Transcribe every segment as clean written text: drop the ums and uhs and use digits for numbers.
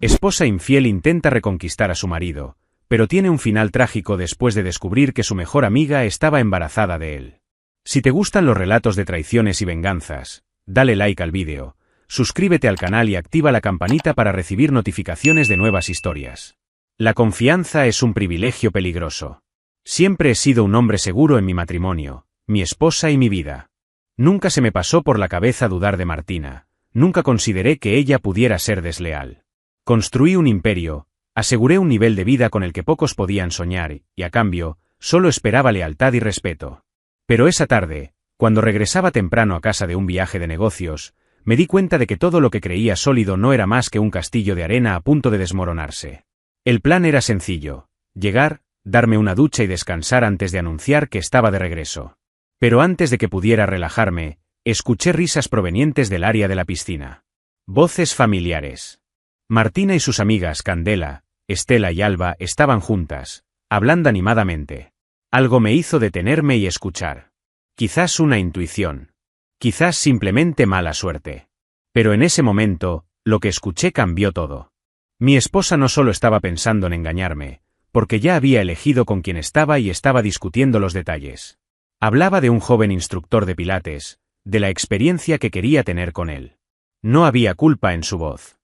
Esposa infiel intenta reconquistar a su marido, pero tiene un final trágico después de descubrir que su mejor amiga estaba embarazada de él. Si te gustan los relatos de traiciones y venganzas, dale like al vídeo, suscríbete al canal y activa la campanita para recibir notificaciones de nuevas historias. La confianza es un privilegio peligroso. Siempre he sido un hombre seguro en mi matrimonio, mi esposa y mi vida. Nunca se me pasó por la cabeza dudar de Martina, nunca consideré que ella pudiera ser desleal. Construí un imperio, aseguré un nivel de vida con el que pocos podían soñar, y a cambio, solo esperaba lealtad y respeto. Pero esa tarde, cuando regresaba temprano a casa de un viaje de negocios, me di cuenta de que todo lo que creía sólido no era más que un castillo de arena a punto de desmoronarse. El plan era sencillo: llegar, darme una ducha y descansar antes de anunciar que estaba de regreso. Pero antes de que pudiera relajarme, escuché risas provenientes del área de la piscina. Voces familiares. Martina y sus amigas Candela, Estela y Alba estaban juntas, hablando animadamente. Algo me hizo detenerme y escuchar. Quizás una intuición. Quizás simplemente mala suerte. Pero en ese momento, lo que escuché cambió todo. Mi esposa no solo estaba pensando en engañarme, porque ya había elegido con quién estaba y estaba discutiendo los detalles. Hablaba de un joven instructor de pilates, de la experiencia que quería tener con él. No había culpa en su voz.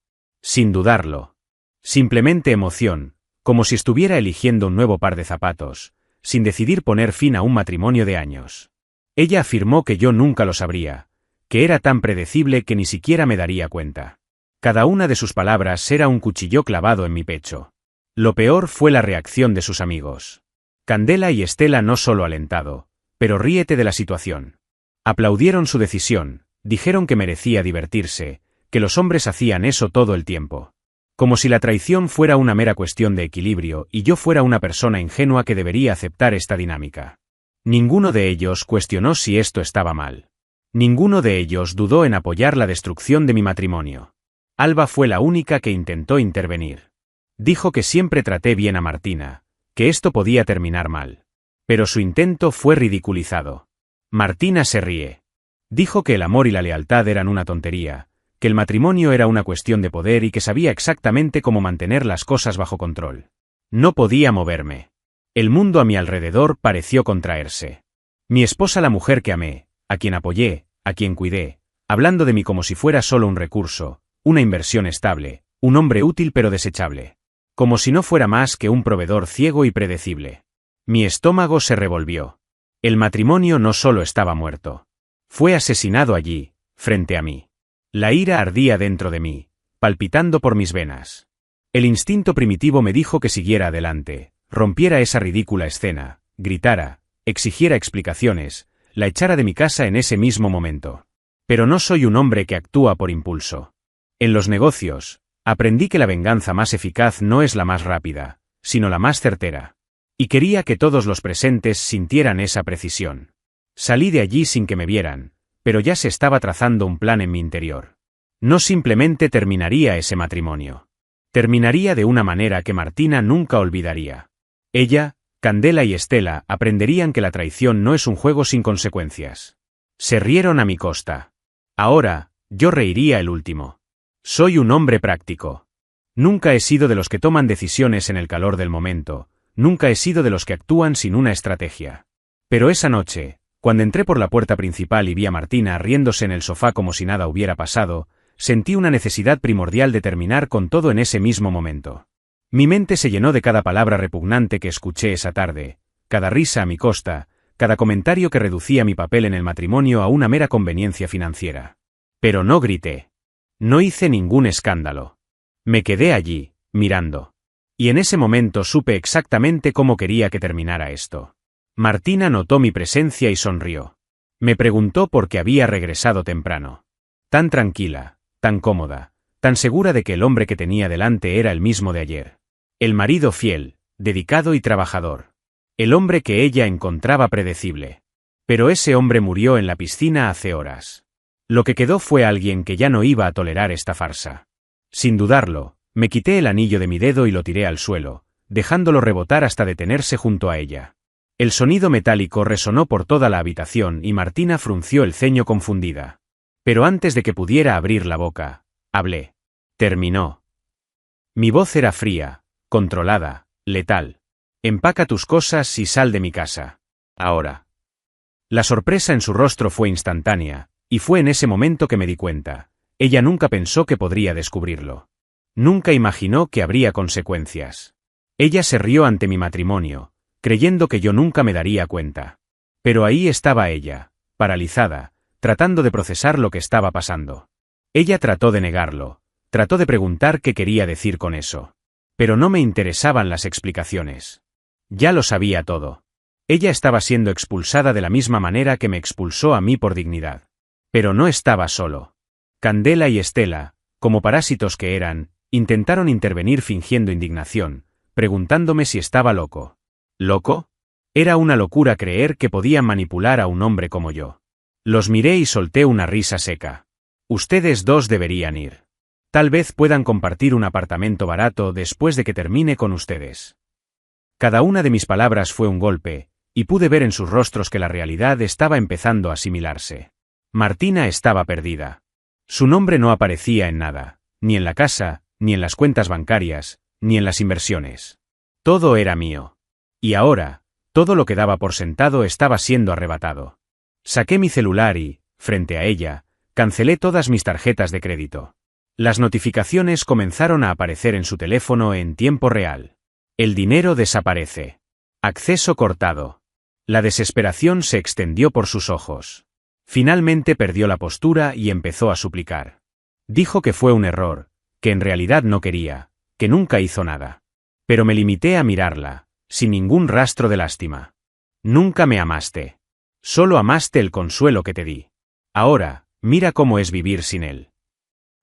Sin dudarlo. Simplemente emoción, como si estuviera eligiendo un nuevo par de zapatos, sin decidir poner fin a un matrimonio de años. Ella afirmó que yo nunca lo sabría, que era tan predecible que ni siquiera me daría cuenta. Cada una de sus palabras era un cuchillo clavado en mi pecho. Lo peor fue la reacción de sus amigos. Candela y Estela no solo alentado, pero ríete de la situación. Aplaudieron su decisión, dijeron que merecía divertirse, que los hombres hacían eso todo el tiempo. Como si la traición fuera una mera cuestión de equilibrio y yo fuera una persona ingenua que debería aceptar esta dinámica. Ninguno de ellos cuestionó si esto estaba mal. Ninguno de ellos dudó en apoyar la destrucción de mi matrimonio. Alba fue la única que intentó intervenir. Dijo que siempre traté bien a Martina, que esto podía terminar mal. Pero su intento fue ridiculizado. Martina se ríe. Dijo que el amor y la lealtad eran una tontería, que el matrimonio era una cuestión de poder y que sabía exactamente cómo mantener las cosas bajo control. No podía moverme. El mundo a mi alrededor pareció contraerse. Mi esposa, la mujer que amé, a quien apoyé, a quien cuidé, hablando de mí como si fuera solo un recurso, una inversión estable, un hombre útil pero desechable. Como si no fuera más que un proveedor ciego y predecible. Mi estómago se revolvió. El matrimonio no solo estaba muerto. Fue asesinado allí, frente a mí. La ira ardía dentro de mí, palpitando por mis venas. El instinto primitivo me dijo que siguiera adelante, rompiera esa ridícula escena, gritara, exigiera explicaciones, la echara de mi casa en ese mismo momento. Pero no soy un hombre que actúa por impulso. En los negocios, aprendí que la venganza más eficaz no es la más rápida, sino la más certera. Y quería que todos los presentes sintieran esa precisión. Salí de allí sin que me vieran, pero ya se estaba trazando un plan en mi interior. No simplemente terminaría ese matrimonio. Terminaría de una manera que Martina nunca olvidaría. Ella, Candela y Estela aprenderían que la traición no es un juego sin consecuencias. Se rieron a mi costa. Ahora, yo reiría el último. Soy un hombre práctico. Nunca he sido de los que toman decisiones en el calor del momento, nunca he sido de los que actúan sin una estrategia. Pero esa noche, cuando entré por la puerta principal y vi a Martina riéndose en el sofá como si nada hubiera pasado, sentí una necesidad primordial de terminar con todo en ese mismo momento. Mi mente se llenó de cada palabra repugnante que escuché esa tarde, cada risa a mi costa, cada comentario que reducía mi papel en el matrimonio a una mera conveniencia financiera. Pero no grité. No hice ningún escándalo. Me quedé allí, mirando. Y en ese momento supe exactamente cómo quería que terminara esto. Martina notó mi presencia y sonrió. Me preguntó por qué había regresado temprano. Tan tranquila, tan cómoda, tan segura de que el hombre que tenía delante era el mismo de ayer. El marido fiel, dedicado y trabajador. El hombre que ella encontraba predecible. Pero ese hombre murió en la piscina hace horas. Lo que quedó fue alguien que ya no iba a tolerar esta farsa. Sin dudarlo, me quité el anillo de mi dedo y lo tiré al suelo, dejándolo rebotar hasta detenerse junto a ella. El sonido metálico resonó por toda la habitación y Martina frunció el ceño confundida. Pero antes de que pudiera abrir la boca, hablé. Terminó. Mi voz era fría, controlada, letal. Empaca tus cosas y sal de mi casa. Ahora. La sorpresa en su rostro fue instantánea, y fue en ese momento que me di cuenta. Ella nunca pensó que podría descubrirlo. Nunca imaginó que habría consecuencias. Ella se rió ante mi matrimonio, creyendo que yo nunca me daría cuenta. Pero ahí estaba ella, paralizada, tratando de procesar lo que estaba pasando. Ella trató de negarlo, trató de preguntar qué quería decir con eso. Pero no me interesaban las explicaciones. Ya lo sabía todo. Ella estaba siendo expulsada de la misma manera que me expulsó a mí por dignidad. Pero no estaba solo. Candela y Estela, como parásitos que eran, intentaron intervenir fingiendo indignación, preguntándome si estaba loco. ¿Loco? Era una locura creer que podían manipular a un hombre como yo. Los miré y solté una risa seca. Ustedes dos deberían ir. Tal vez puedan compartir un apartamento barato después de que termine con ustedes. Cada una de mis palabras fue un golpe, y pude ver en sus rostros que la realidad estaba empezando a asimilarse. Martina estaba perdida. Su nombre no aparecía en nada, ni en la casa, ni en las cuentas bancarias, ni en las inversiones. Todo era mío. Y ahora, todo lo que daba por sentado estaba siendo arrebatado. Saqué mi celular y, frente a ella, cancelé todas mis tarjetas de crédito. Las notificaciones comenzaron a aparecer en su teléfono en tiempo real. El dinero desaparece. Acceso cortado. La desesperación se extendió por sus ojos. Finalmente perdió la postura y empezó a suplicar. Dijo que fue un error, que en realidad no quería, que nunca hizo nada. Pero me limité a mirarla, sin ningún rastro de lástima. Nunca me amaste. Solo amaste el consuelo que te di. Ahora, mira cómo es vivir sin él.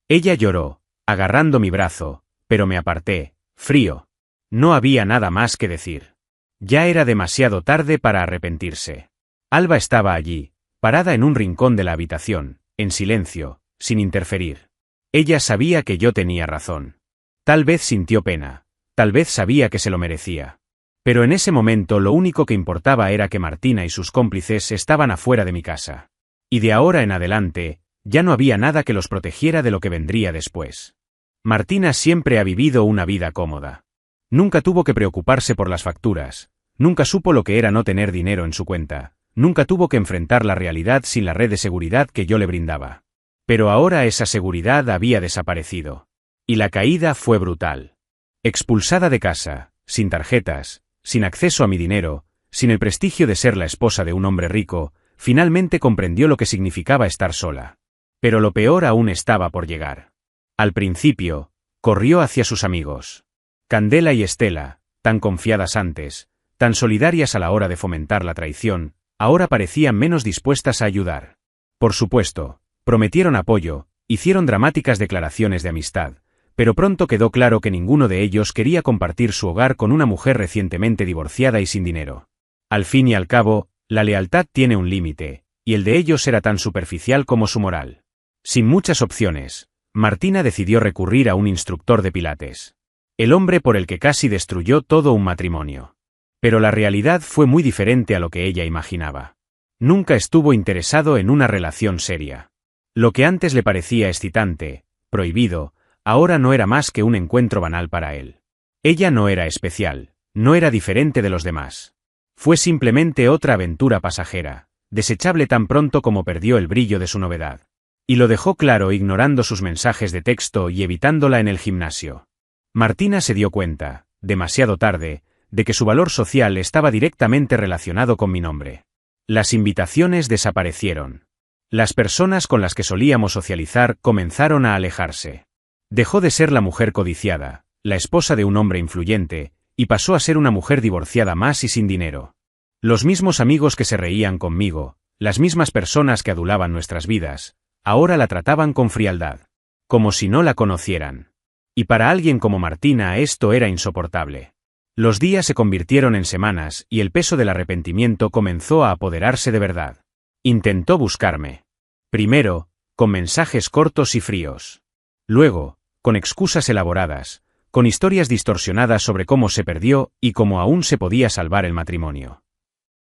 Ella lloró, agarrando mi brazo, pero me aparté, frío. No había nada más que decir. Ya era demasiado tarde para arrepentirse. Alba estaba allí, parada en un rincón de la habitación, en silencio, sin interferir. Ella sabía que yo tenía razón. Tal vez sintió pena, tal vez sabía que se lo merecía. Pero en ese momento lo único que importaba era que Martina y sus cómplices estaban afuera de mi casa. Y de ahora en adelante, ya no había nada que los protegiera de lo que vendría después. Martina siempre ha vivido una vida cómoda. Nunca tuvo que preocuparse por las facturas, nunca supo lo que era no tener dinero en su cuenta, nunca tuvo que enfrentar la realidad sin la red de seguridad que yo le brindaba. Pero ahora esa seguridad había desaparecido. Y la caída fue brutal. Expulsada de casa, sin tarjetas, sin acceso a mi dinero, sin el prestigio de ser la esposa de un hombre rico, finalmente comprendió lo que significaba estar sola. Pero lo peor aún estaba por llegar. Al principio, corrió hacia sus amigos. Candela y Estela, tan confiadas antes, tan solidarias a la hora de fomentar la traición, ahora parecían menos dispuestas a ayudar. Por supuesto, prometieron apoyo, hicieron dramáticas declaraciones de amistad, pero pronto quedó claro que ninguno de ellos quería compartir su hogar con una mujer recientemente divorciada y sin dinero. Al fin y al cabo, la lealtad tiene un límite, y el de ellos era tan superficial como su moral. Sin muchas opciones, Martina decidió recurrir a un instructor de pilates. El hombre por el que casi destruyó todo un matrimonio. Pero la realidad fue muy diferente a lo que ella imaginaba. Nunca estuvo interesado en una relación seria. Lo que antes le parecía excitante, prohibido, ahora no era más que un encuentro banal para él. Ella no era especial, no era diferente de los demás. Fue simplemente otra aventura pasajera, desechable tan pronto como perdió el brillo de su novedad. Y lo dejó claro ignorando sus mensajes de texto y evitándola en el gimnasio. Martina se dio cuenta, demasiado tarde, de que su valor social estaba directamente relacionado con mi nombre. Las invitaciones desaparecieron. Las personas con las que solíamos socializar comenzaron a alejarse. Dejó de ser la mujer codiciada, la esposa de un hombre influyente, y pasó a ser una mujer divorciada más y sin dinero. Los mismos amigos que se reían conmigo, las mismas personas que adulaban nuestras vidas, ahora la trataban con frialdad. Como si no la conocieran. Y para alguien como Martina esto era insoportable. Los días se convirtieron en semanas y el peso del arrepentimiento comenzó a apoderarse de verdad. Intentó buscarme. Primero, con mensajes cortos y fríos. Luego, con excusas elaboradas, con historias distorsionadas sobre cómo se perdió y cómo aún se podía salvar el matrimonio.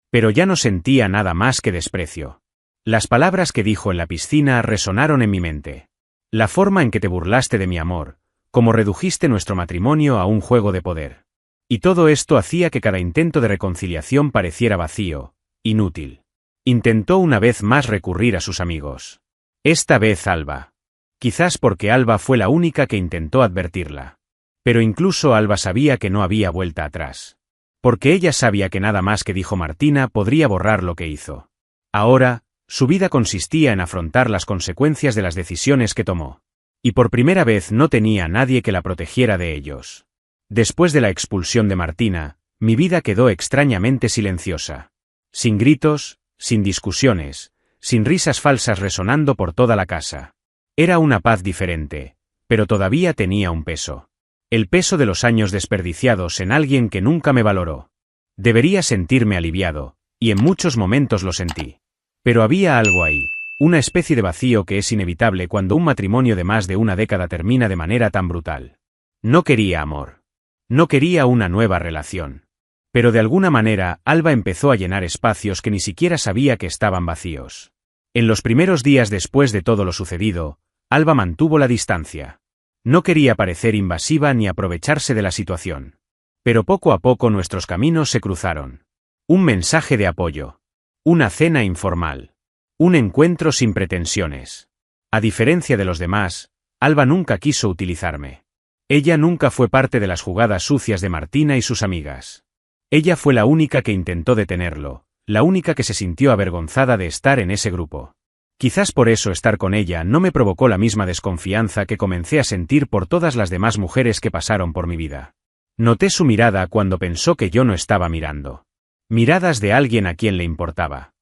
Pero ya no sentía nada más que desprecio. Las palabras que dijo en la piscina resonaron en mi mente. La forma en que te burlaste de mi amor, Cómo redujiste nuestro matrimonio a un juego de poder. Y todo esto hacía que cada intento de reconciliación pareciera vacío, inútil. Intentó una vez más recurrir a sus amigos. Esta vez Alba. Quizás porque Alba fue la única que intentó advertirla. Pero incluso Alba sabía que no había vuelta atrás. Porque ella sabía que nada más que dijo Martina podría borrar lo que hizo. Ahora, su vida consistía en afrontar las consecuencias de las decisiones que tomó. Y por primera vez no tenía a nadie que la protegiera de ellos. Después de la expulsión de Martina, mi vida quedó extrañamente silenciosa. Sin gritos, sin discusiones, sin risas falsas resonando por toda la casa. Era una paz diferente, pero todavía tenía un peso. El peso de los años desperdiciados en alguien que nunca me valoró. Debería sentirme aliviado, y en muchos momentos lo sentí. Pero había algo ahí, una especie de vacío que es inevitable cuando un matrimonio de más de una década termina de manera tan brutal. No quería amor. No quería una nueva relación. Pero de alguna manera, Alba empezó a llenar espacios que ni siquiera sabía que estaban vacíos. En los primeros días después de todo lo sucedido, Alba mantuvo la distancia. No quería parecer invasiva ni aprovecharse de la situación. Pero poco a poco nuestros caminos se cruzaron. Un mensaje de apoyo. Una cena informal. Un encuentro sin pretensiones. A diferencia de los demás, Alba nunca quiso utilizarme. Ella nunca fue parte de las jugadas sucias de Martina y sus amigas. Ella fue la única que intentó detenerlo, la única que se sintió avergonzada de estar en ese grupo. Quizás por eso estar con ella no me provocó la misma desconfianza que comencé a sentir por todas las demás mujeres que pasaron por mi vida. Noté su mirada cuando pensó que yo no estaba mirando. Miradas de alguien a quien le importaba.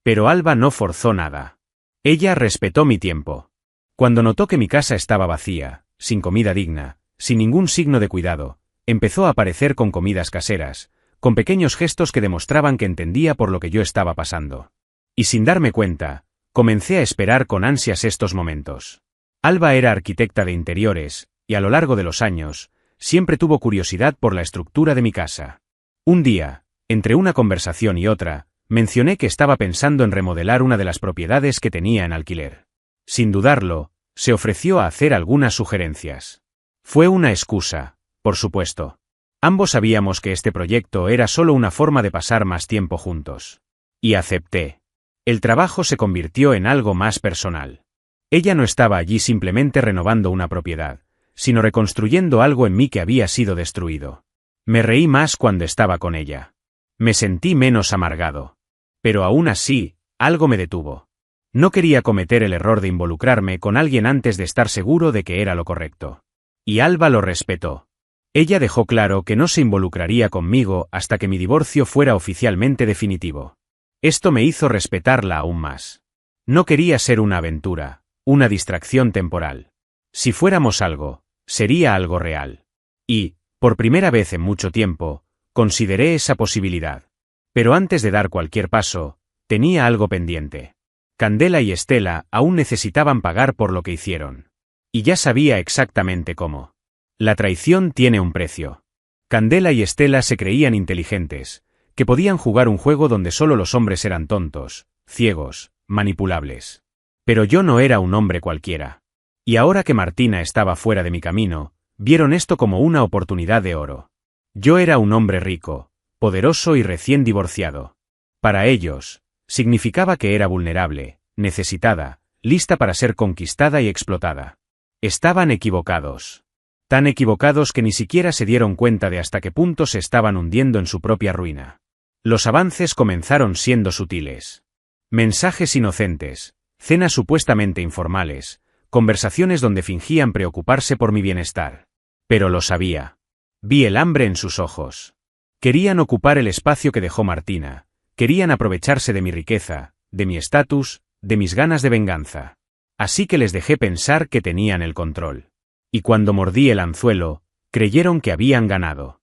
Pero Alba no forzó nada. Ella respetó mi tiempo. Cuando notó que mi casa estaba vacía, sin comida digna, sin ningún signo de cuidado, empezó a aparecer con comidas caseras, con pequeños gestos que demostraban que entendía por lo que yo estaba pasando. Y sin darme cuenta, comencé a esperar con ansias estos momentos. Alba era arquitecta de interiores, y a lo largo de los años, siempre tuvo curiosidad por la estructura de mi casa. Un día, entre una conversación y otra, mencioné que estaba pensando en remodelar una de las propiedades que tenía en alquiler. Sin dudarlo, se ofreció a hacer algunas sugerencias. Fue una excusa, por supuesto. Ambos sabíamos que este proyecto era solo una forma de pasar más tiempo juntos. Y acepté. El trabajo se convirtió en algo más personal. Ella no estaba allí simplemente renovando una propiedad, sino reconstruyendo algo en mí que había sido destruido. Me reí más cuando estaba con ella. Me sentí menos amargado. Pero aún así, algo me detuvo. No quería cometer el error de involucrarme con alguien antes de estar seguro de que era lo correcto. Y Alba lo respetó. Ella dejó claro que no se involucraría conmigo hasta que mi divorcio fuera oficialmente definitivo. Esto me hizo respetarla aún más. No quería ser una aventura, una distracción temporal. Si fuéramos algo, sería algo real. Y, por primera vez en mucho tiempo, consideré esa posibilidad. Pero antes de dar cualquier paso, tenía algo pendiente. Candela y Estela aún necesitaban pagar por lo que hicieron. Y ya sabía exactamente cómo. La traición tiene un precio. Candela y Estela se creían inteligentes, que podían jugar un juego donde solo los hombres eran tontos, ciegos, manipulables. Pero yo no era un hombre cualquiera. Y ahora que Martina estaba fuera de mi camino, vieron esto como una oportunidad de oro. Yo era un hombre rico, poderoso y recién divorciado. Para ellos, significaba que era vulnerable, necesitada, lista para ser conquistada y explotada. Estaban equivocados. Tan equivocados que ni siquiera se dieron cuenta de hasta qué punto se estaban hundiendo en su propia ruina. Los avances comenzaron siendo sutiles. Mensajes inocentes, cenas supuestamente informales, conversaciones donde fingían preocuparse por mi bienestar. Pero lo sabía. Vi el hambre en sus ojos. Querían ocupar el espacio que dejó Martina, querían aprovecharse de mi riqueza, de mi estatus, de mis ganas de venganza. Así que les dejé pensar que tenían el control. Y cuando mordí el anzuelo, creyeron que habían ganado.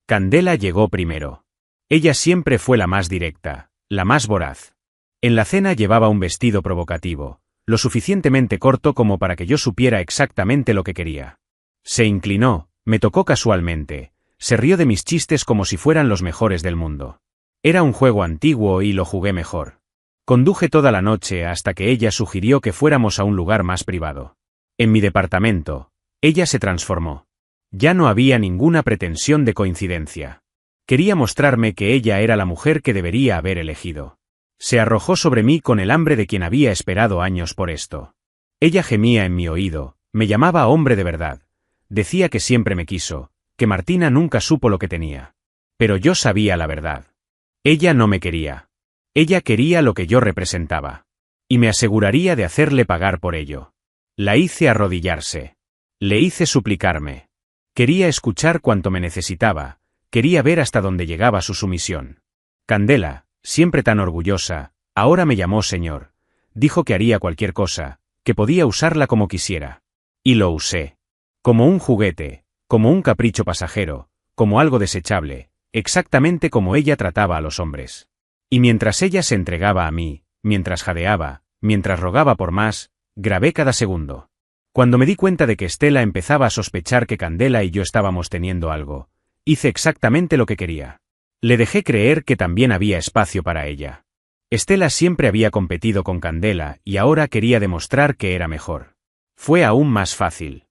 Candela llegó primero. Ella siempre fue la más directa, la más voraz. En la cena llevaba un vestido provocativo, lo suficientemente corto como para que yo supiera exactamente lo que quería. Se inclinó, me tocó casualmente, se rió de mis chistes como si fueran los mejores del mundo. Era un juego antiguo y lo jugué mejor. Conduje toda la noche hasta que ella sugirió que fuéramos a un lugar más privado. En mi departamento. Ella se transformó. Ya no había ninguna pretensión de coincidencia. Quería mostrarme que ella era la mujer que debería haber elegido. Se arrojó sobre mí con el hambre de quien había esperado años por esto. Ella gemía en mi oído, me llamaba hombre de verdad. Decía que siempre me quiso, que Martina nunca supo lo que tenía. Pero yo sabía la verdad. Ella no me quería. Ella quería lo que yo representaba. Y me aseguraría de hacerle pagar por ello. La hice arrodillarse. Le hice suplicarme. Quería escuchar cuanto me necesitaba, quería ver hasta dónde llegaba su sumisión. Candela, siempre tan orgullosa, ahora me llamó señor. Dijo que haría cualquier cosa, que podía usarla como quisiera. Y lo usé. Como un juguete, como un capricho pasajero, como algo desechable, exactamente como ella trataba a los hombres. Y mientras ella se entregaba a mí, mientras jadeaba, mientras rogaba por más, grabé cada segundo. Cuando me di cuenta de que Estela empezaba a sospechar que Candela y yo estábamos teniendo algo, hice exactamente lo que quería. Le dejé creer que también había espacio para ella. Estela siempre había competido con Candela y ahora quería demostrar que era mejor. Fue aún más fácil.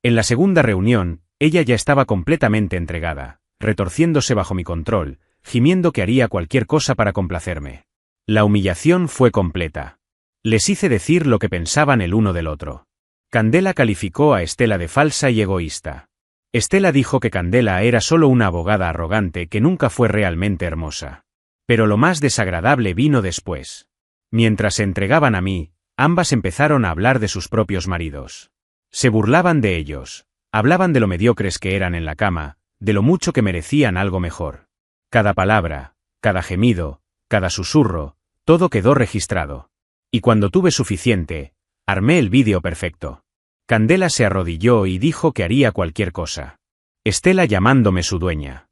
En la segunda reunión, ella ya estaba completamente entregada, retorciéndose bajo mi control, gimiendo que haría cualquier cosa para complacerme. La humillación fue completa. Les hice decir lo que pensaban el uno del otro. Candela calificó a Estela de falsa y egoísta. Estela dijo que Candela era solo una abogada arrogante que nunca fue realmente hermosa. Pero lo más desagradable vino después. Mientras se entregaban a mí, ambas empezaron a hablar de sus propios maridos. Se burlaban de ellos, hablaban de lo mediocres que eran en la cama, de lo mucho que merecían algo mejor. Cada palabra, cada gemido, cada susurro, todo quedó registrado. Y cuando tuve suficiente, armé el vídeo perfecto. Candela se arrodilló y dijo que haría cualquier cosa. Estela llamándome su dueña.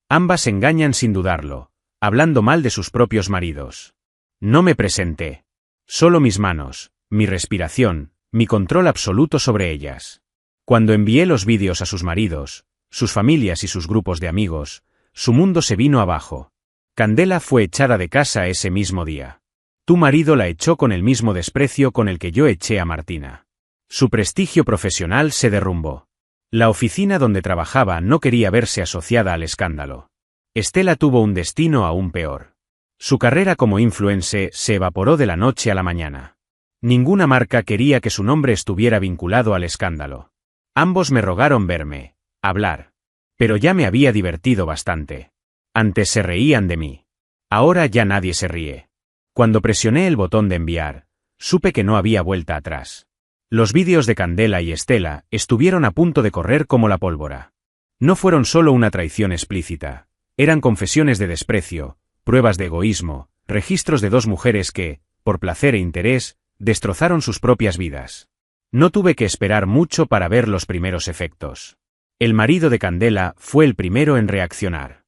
Ambas engañan sin dudarlo, hablando mal de sus propios maridos. No me presenté. Solo mis manos, mi respiración, mi control absoluto sobre ellas. Cuando envié los vídeos a sus maridos, sus familias y sus grupos de amigos, su mundo se vino abajo. Candela fue echada de casa ese mismo día. Tu marido la echó con el mismo desprecio con el que yo eché a Martina. Su prestigio profesional se derrumbó. La oficina donde trabajaba no quería verse asociada al escándalo. Estela tuvo un destino aún peor. Su carrera como influencer se evaporó de la noche a la mañana. Ninguna marca quería que su nombre estuviera vinculado al escándalo. Ambos me rogaron verme, hablar. Pero ya me había divertido bastante. Antes se reían de mí. Ahora ya nadie se ríe. Cuando presioné el botón de enviar, supe que no había vuelta atrás. Los vídeos de Candela y Estela estuvieron a punto de correr como la pólvora. No fueron solo una traición explícita, eran confesiones de desprecio, pruebas de egoísmo, registros de dos mujeres que, por placer e interés, destrozaron sus propias vidas. No tuve que esperar mucho para ver los primeros efectos. El marido de Candela fue el primero en reaccionar.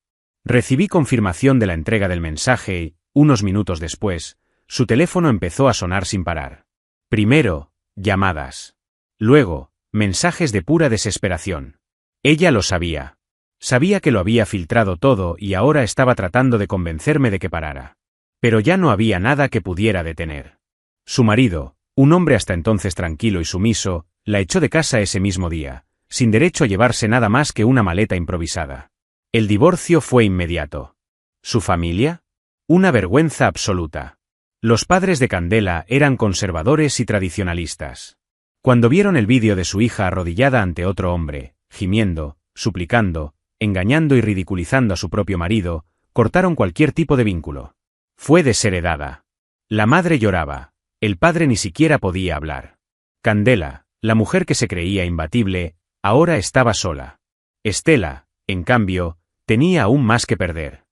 Recibí confirmación de la entrega del mensaje y, unos minutos después, su teléfono empezó a sonar sin parar. Primero, llamadas. Luego, mensajes de pura desesperación. Ella lo sabía. Sabía que lo había filtrado todo y ahora estaba tratando de convencerme de que parara. Pero ya no había nada que pudiera detener. Su marido, un hombre hasta entonces tranquilo y sumiso, la echó de casa ese mismo día, sin derecho a llevarse nada más que una maleta improvisada. El divorcio fue inmediato. ¿Su familia? Una vergüenza absoluta. Los padres de Candela eran conservadores y tradicionalistas. Cuando vieron el vídeo de su hija arrodillada ante otro hombre, gimiendo, suplicando, engañando y ridiculizando a su propio marido, cortaron cualquier tipo de vínculo. Fue desheredada. La madre lloraba, el padre ni siquiera podía hablar. Candela, la mujer que se creía imbatible, ahora estaba sola. Estela, en cambio, tenía aún más que perder.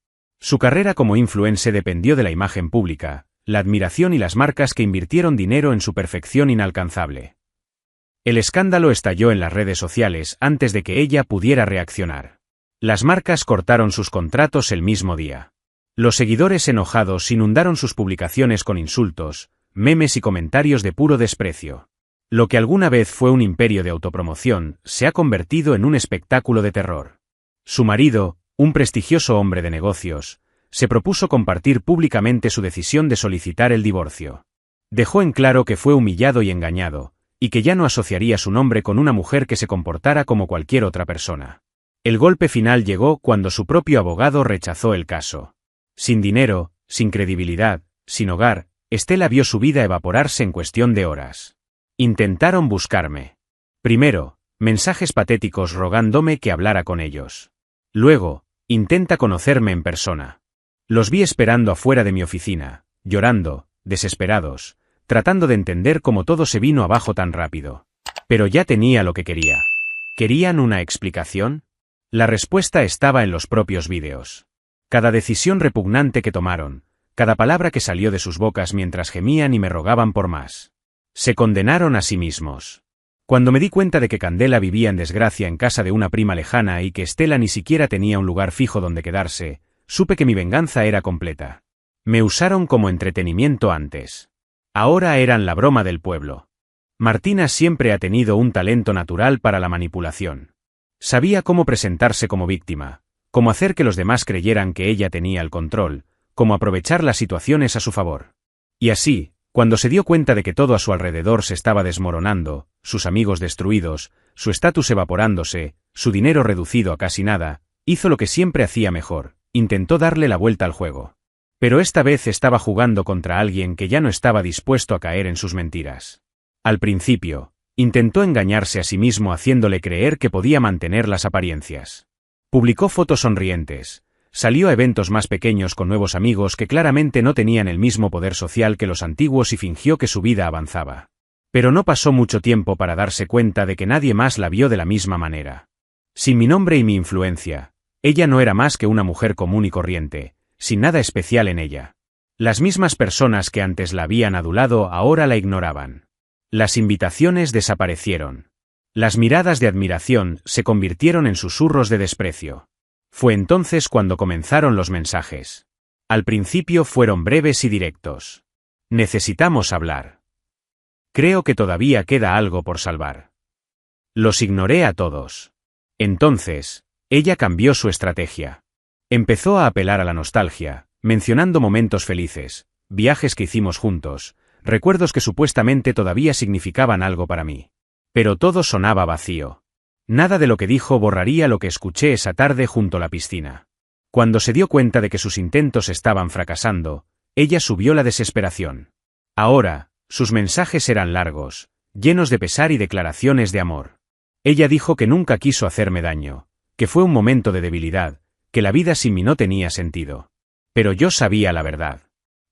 Su carrera como influencer dependió de la imagen pública, la admiración y las marcas que invirtieron dinero en su perfección inalcanzable. El escándalo estalló en las redes sociales antes de que ella pudiera reaccionar. Las marcas cortaron sus contratos el mismo día. Los seguidores enojados inundaron sus publicaciones con insultos, memes y comentarios de puro desprecio. Lo que alguna vez fue un imperio de autopromoción se ha convertido en un espectáculo de terror. Su marido, un prestigioso hombre de negocios, se propuso compartir públicamente su decisión de solicitar el divorcio. Dejó en claro que fue humillado y engañado, y que ya no asociaría su nombre con una mujer que se comportara como cualquier otra persona. El golpe final llegó cuando su propio abogado rechazó el caso. Sin dinero, sin credibilidad, sin hogar, Estela vio su vida evaporarse en cuestión de horas. Intentaron buscarme. Primero, mensajes patéticos rogándome que hablara con ellos. Luego, intenta conocerme en persona. Los vi esperando afuera de mi oficina, llorando, desesperados, tratando de entender cómo todo se vino abajo tan rápido. Pero ya tenía lo que quería. ¿Querían una explicación? La respuesta estaba en los propios vídeos. Cada decisión repugnante que tomaron, cada palabra que salió de sus bocas mientras gemían y me rogaban por más. Se condenaron a sí mismos. Cuando me di cuenta de que Candela vivía en desgracia en casa de una prima lejana y que Estela ni siquiera tenía un lugar fijo donde quedarse, supe que mi venganza era completa. Me usaron como entretenimiento antes. Ahora eran la broma del pueblo. Martina siempre ha tenido un talento natural para la manipulación. Sabía cómo presentarse como víctima, cómo hacer que los demás creyeran que ella tenía el control, cómo aprovechar las situaciones a su favor. Y así, cuando se dio cuenta de que todo a su alrededor se estaba desmoronando, sus amigos destruidos, su estatus evaporándose, su dinero reducido a casi nada, hizo lo que siempre hacía mejor, intentó darle la vuelta al juego. Pero esta vez estaba jugando contra alguien que ya no estaba dispuesto a caer en sus mentiras. Al principio, intentó engañarse a sí mismo haciéndole creer que podía mantener las apariencias. Publicó fotos sonrientes. Salió a eventos más pequeños con nuevos amigos que claramente no tenían el mismo poder social que los antiguos y fingió que su vida avanzaba. Pero no pasó mucho tiempo para darse cuenta de que nadie más la vio de la misma manera. Sin mi nombre y mi influencia, ella no era más que una mujer común y corriente, sin nada especial en ella. Las mismas personas que antes la habían adulado ahora la ignoraban. Las invitaciones desaparecieron. Las miradas de admiración se convirtieron en susurros de desprecio. Fue entonces cuando comenzaron los mensajes. Al principio fueron breves y directos. Necesitamos hablar. Creo que todavía queda algo por salvar. Los ignoré a todos. Entonces, ella cambió su estrategia. Empezó a apelar a la nostalgia, mencionando momentos felices, viajes que hicimos juntos, recuerdos que supuestamente todavía significaban algo para mí. Pero todo sonaba vacío. Nada de lo que dijo borraría lo que escuché esa tarde junto a la piscina. Cuando se dio cuenta de que sus intentos estaban fracasando, ella subió la desesperación. Ahora, sus mensajes eran largos, llenos de pesar y declaraciones de amor. Ella dijo que nunca quiso hacerme daño, que fue un momento de debilidad, que la vida sin mí no tenía sentido. Pero yo sabía la verdad.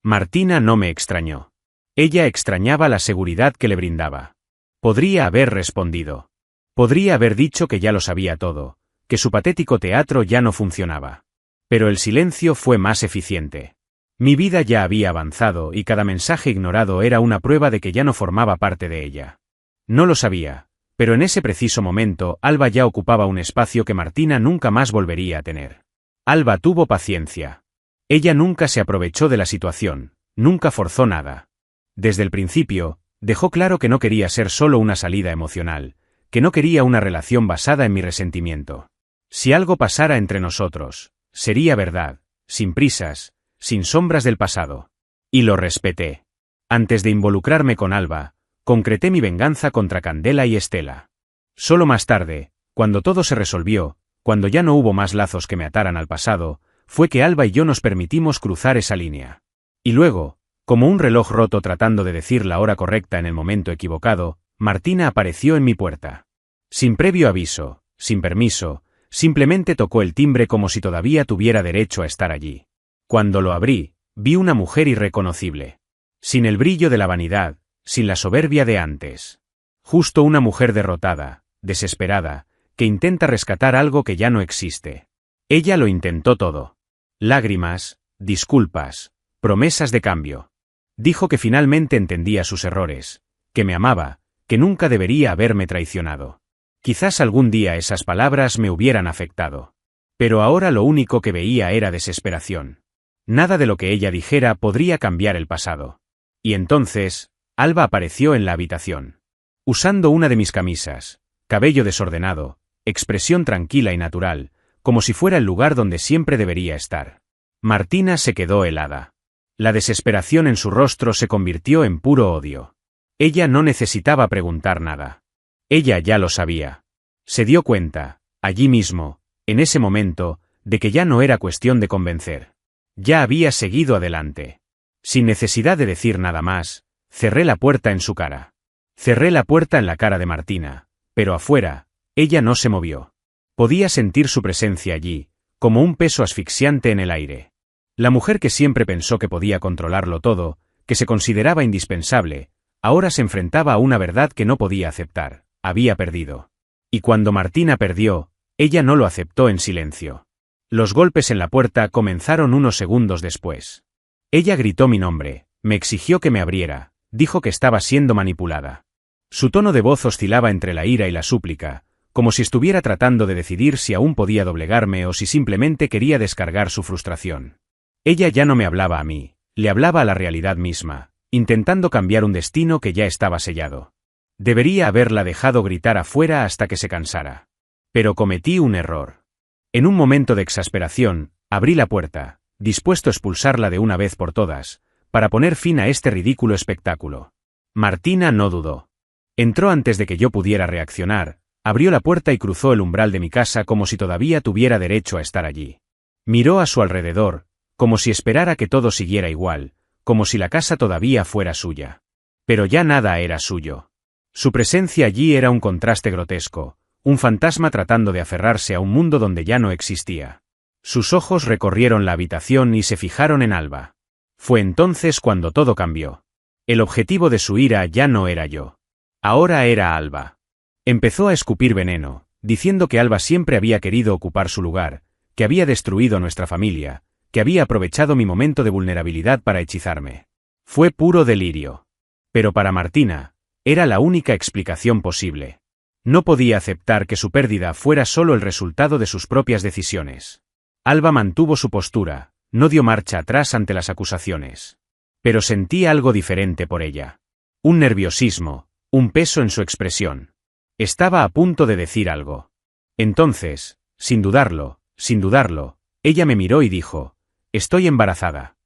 Martina no me extrañó. Ella extrañaba la seguridad que le brindaba. Podría haber respondido. Podría haber dicho que ya lo sabía todo, que su patético teatro ya no funcionaba. Pero el silencio fue más eficiente. Mi vida ya había avanzado y cada mensaje ignorado era una prueba de que ya no formaba parte de ella. No lo sabía, pero en ese preciso momento Alba ya ocupaba un espacio que Martina nunca más volvería a tener. Alba tuvo paciencia. Ella nunca se aprovechó de la situación, nunca forzó nada. Desde el principio, dejó claro que no quería ser solo una salida emocional, que no quería una relación basada en mi resentimiento. Si algo pasara entre nosotros, sería verdad, sin prisas, sin sombras del pasado. Y lo respeté. Antes de involucrarme con Alba, concreté mi venganza contra Candela y Estela. Solo más tarde, cuando todo se resolvió, cuando ya no hubo más lazos que me ataran al pasado, fue que Alba y yo nos permitimos cruzar esa línea. Y luego, como un reloj roto tratando de decir la hora correcta en el momento equivocado, Martina apareció en mi puerta. Sin previo aviso, sin permiso, simplemente tocó el timbre como si todavía tuviera derecho a estar allí. Cuando lo abrí, vi una mujer irreconocible. Sin el brillo de la vanidad, sin la soberbia de antes. Justo una mujer derrotada, desesperada, que intenta rescatar algo que ya no existe. Ella lo intentó todo. Lágrimas, disculpas, promesas de cambio. Dijo que finalmente entendía sus errores, que me amaba, que nunca debería haberme traicionado. Quizás algún día esas palabras me hubieran afectado. Pero ahora lo único que veía era desesperación. Nada de lo que ella dijera podría cambiar el pasado. Y entonces, Alba apareció en la habitación. Usando una de mis camisas, cabello desordenado, expresión tranquila y natural, como si fuera el lugar donde siempre debería estar. Martina se quedó helada. La desesperación en su rostro se convirtió en puro odio. Ella no necesitaba preguntar nada. Ella ya lo sabía. Se dio cuenta, allí mismo, en ese momento, de que ya no era cuestión de convencer. Ya había seguido adelante. Sin necesidad de decir nada más, cerré la puerta en su cara. Cerré la puerta en la cara de Martina, pero afuera, ella no se movió. Podía sentir su presencia allí, como un peso asfixiante en el aire. La mujer que siempre pensó que podía controlarlo todo, que se consideraba indispensable, ahora se enfrentaba a una verdad que no podía aceptar: había perdido. Y cuando Martina perdió, ella no lo aceptó en silencio. Los golpes en la puerta comenzaron unos segundos después. Ella gritó mi nombre, me exigió que me abriera, dijo que estaba siendo manipulada. Su tono de voz oscilaba entre la ira y la súplica, como si estuviera tratando de decidir si aún podía doblegarme o si simplemente quería descargar su frustración. Ella ya no me hablaba a mí, le hablaba a la realidad misma, intentando cambiar un destino que ya estaba sellado. Debería haberla dejado gritar afuera hasta que se cansara. Pero cometí un error. En un momento de exasperación, abrí la puerta, dispuesto a expulsarla de una vez por todas, para poner fin a este ridículo espectáculo. Martina no dudó. Entró antes de que yo pudiera reaccionar, abrió la puerta y cruzó el umbral de mi casa como si todavía tuviera derecho a estar allí. Miró a su alrededor, como si esperara que todo siguiera igual, como si la casa todavía fuera suya. Pero ya nada era suyo. Su presencia allí era un contraste grotesco, un fantasma tratando de aferrarse a un mundo donde ya no existía. Sus ojos recorrieron la habitación y se fijaron en Alba. Fue entonces cuando todo cambió. El objetivo de su ira ya no era yo. Ahora era Alba. Empezó a escupir veneno, diciendo que Alba siempre había querido ocupar su lugar, que había destruido nuestra familia, que había aprovechado mi momento de vulnerabilidad para hechizarme. Fue puro delirio. Pero para Martina, era la única explicación posible. No podía aceptar que su pérdida fuera solo el resultado de sus propias decisiones. Alba mantuvo su postura, no dio marcha atrás ante las acusaciones. Pero sentí algo diferente por ella. Un nerviosismo, un peso en su expresión. Estaba a punto de decir algo. Entonces, sin dudarlo, ella me miró y dijo: «Estoy embarazada».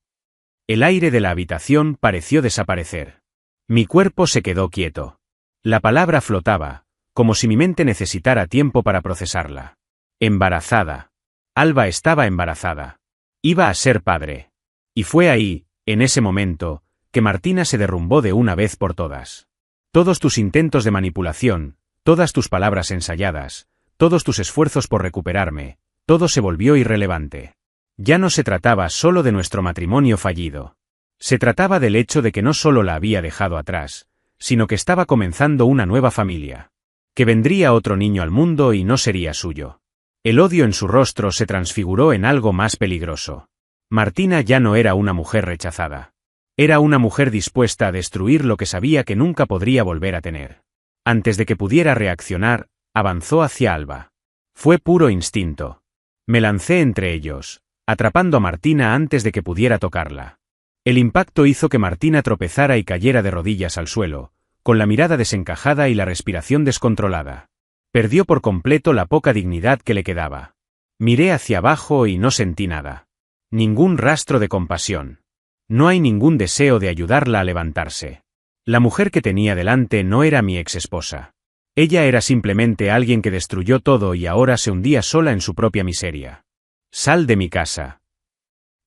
El aire de la habitación pareció desaparecer. Mi cuerpo se quedó quieto. La palabra flotaba, como si mi mente necesitara tiempo para procesarla. Embarazada. Alba estaba embarazada. Iba a ser padre. Y fue ahí, en ese momento, que Martina se derrumbó de una vez por todas. Todos tus intentos de manipulación, todas tus palabras ensayadas, todos tus esfuerzos por recuperarme, todo se volvió irrelevante. Ya no se trataba solo de nuestro matrimonio fallido. Se trataba del hecho de que no solo la había dejado atrás, sino que estaba comenzando una nueva familia. Que vendría otro niño al mundo y no sería suyo. El odio en su rostro se transfiguró en algo más peligroso. Martina ya no era una mujer rechazada. Era una mujer dispuesta a destruir lo que sabía que nunca podría volver a tener. Antes de que pudiera reaccionar, avanzó hacia Alba. Fue puro instinto. Me lancé entre ellos, atrapando a Martina antes de que pudiera tocarla. El impacto hizo que Martina tropezara y cayera de rodillas al suelo, con la mirada desencajada y la respiración descontrolada. Perdió por completo la poca dignidad que le quedaba. Miré hacia abajo y no sentí nada. Ningún rastro de compasión. No hay ningún deseo de ayudarla a levantarse. La mujer que tenía delante no era mi exesposa. Ella era simplemente alguien que destruyó todo y ahora se hundía sola en su propia miseria. «Sal de mi casa».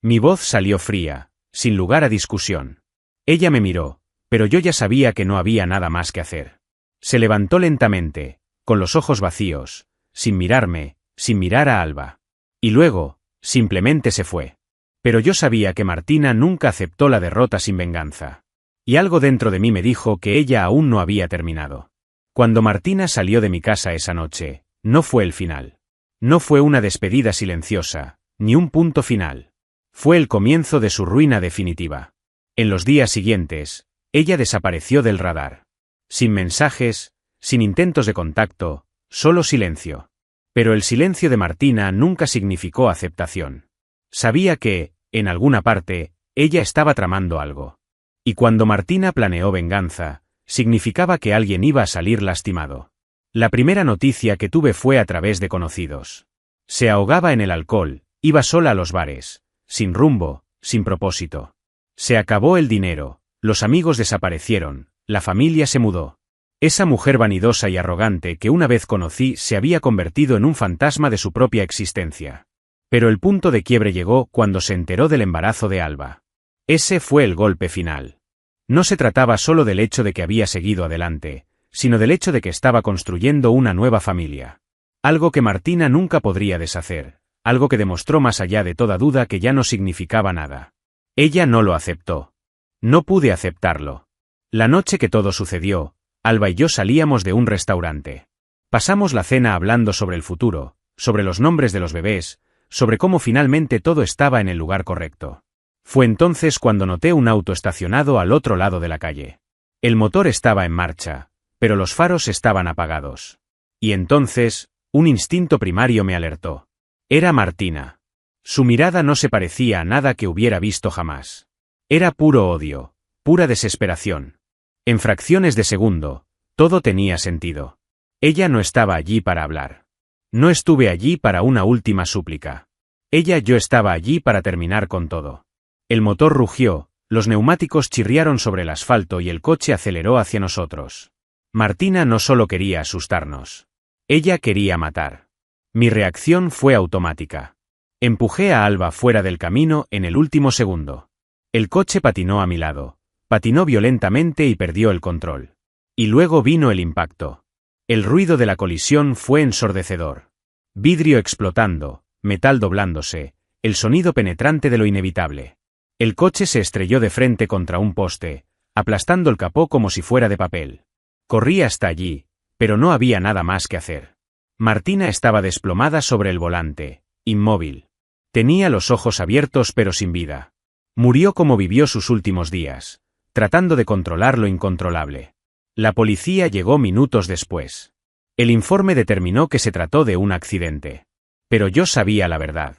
Mi voz salió fría, sin lugar a discusión. Ella me miró, pero yo ya sabía que no había nada más que hacer. Se levantó lentamente, con los ojos vacíos, sin mirarme, sin mirar a Alba. Y luego, simplemente se fue. Pero yo sabía que Martina nunca aceptó la derrota sin venganza. Y algo dentro de mí me dijo que ella aún no había terminado. Cuando Martina salió de mi casa esa noche, no fue el final. No fue una despedida silenciosa, ni un punto final. Fue el comienzo de su ruina definitiva. En los días siguientes, ella desapareció del radar. Sin mensajes, sin intentos de contacto, solo silencio. Pero el silencio de Martina nunca significó aceptación. Sabía que, en alguna parte, ella estaba tramando algo. Y cuando Martina planeó venganza, significaba que alguien iba a salir lastimado. La primera noticia que tuve fue a través de conocidos. Se ahogaba en el alcohol, iba sola a los bares, sin rumbo, sin propósito. Se acabó el dinero, los amigos desaparecieron, La familia se mudó. Esa mujer vanidosa y arrogante que una vez conocí se había convertido en un fantasma de su propia existencia. Pero el punto de quiebre llegó cuando se enteró del embarazo de Alba. Ese fue el golpe final. No se trataba solo del hecho de que había seguido adelante, sino del hecho de que estaba construyendo una nueva familia. Algo que Martina nunca podría deshacer, algo que demostró más allá de toda duda que ya no significaba nada. Ella no lo aceptó. No pude aceptarlo. La noche que todo sucedió, Alba y yo salíamos de un restaurante. Pasamos la cena hablando sobre el futuro, sobre los nombres de los bebés, sobre cómo finalmente todo estaba en el lugar correcto. Fue entonces cuando noté un auto estacionado al otro lado de la calle. El motor estaba en marcha, pero los faros estaban apagados. Y entonces, un instinto primario me alertó. Era Martina. Su mirada no se parecía a nada que hubiera visto jamás. Era puro odio, pura desesperación. En fracciones de segundo, todo tenía sentido. Ella no estaba allí para hablar. No estuve allí para una última súplica. Yo estaba allí para terminar con todo. El motor rugió, los neumáticos chirriaron sobre el asfalto y el coche aceleró hacia nosotros. Martina no solo quería asustarnos. Ella quería matar. Mi reacción fue automática. Empujé a Alba fuera del camino en el último segundo. El coche patinó a mi lado. Patinó violentamente y perdió el control. Y luego vino el impacto. El ruido de la colisión fue ensordecedor. Vidrio explotando, metal doblándose, el sonido penetrante de lo inevitable. El coche se estrelló de frente contra un poste, aplastando el capó como si fuera de papel. Corrí hasta allí, pero no había nada más que hacer. Martina estaba desplomada sobre el volante, inmóvil. Tenía los ojos abiertos pero sin vida. Murió como vivió sus últimos días, tratando de controlar lo incontrolable. La policía llegó minutos después. El informe determinó que se trató de un accidente. Pero yo sabía la verdad.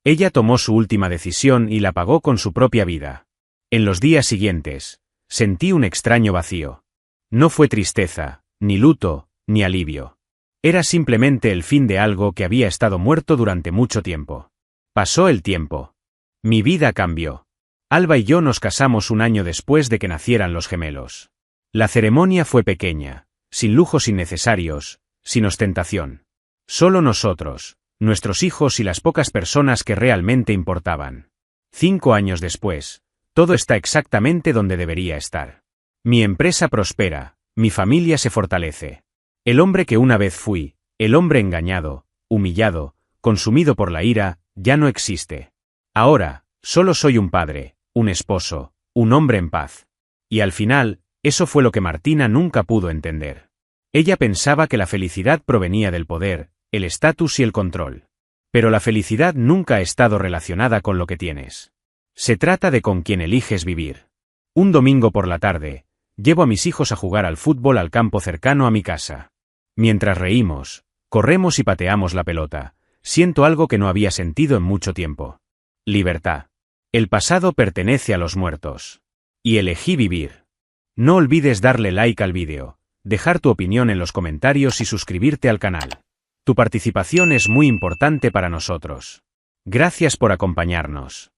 Ella tomó su última decisión y la pagó con su propia vida. En los días siguientes, sentí un extraño vacío. No fue tristeza, ni luto, ni alivio. Era simplemente el fin de algo que había estado muerto durante mucho tiempo. Pasó el tiempo. Mi vida cambió. Alba y yo nos casamos un año después de que nacieran los gemelos. La ceremonia fue pequeña, sin lujos innecesarios, sin ostentación. Solo nosotros, nuestros hijos y las pocas personas que realmente importaban. 5 años después, todo está exactamente donde debería estar. Mi empresa prospera, mi familia se fortalece. El hombre que una vez fui, el hombre engañado, humillado, consumido por la ira, ya no existe. Ahora, solo soy un padre, un esposo, un hombre en paz. Y al final, eso fue lo que Martina nunca pudo entender. Ella pensaba que la felicidad provenía del poder, el estatus y el control. Pero la felicidad nunca ha estado relacionada con lo que tienes. Se trata de con quién eliges vivir. Un domingo por la tarde, llevo a mis hijos a jugar al fútbol al campo cercano a mi casa. Mientras reímos, corremos y pateamos la pelota, siento algo que no había sentido en mucho tiempo. Libertad. El pasado pertenece a los muertos. Y elegí vivir. No olvides darle like al vídeo, dejar tu opinión en los comentarios y suscribirte al canal. Tu participación es muy importante para nosotros. Gracias por acompañarnos.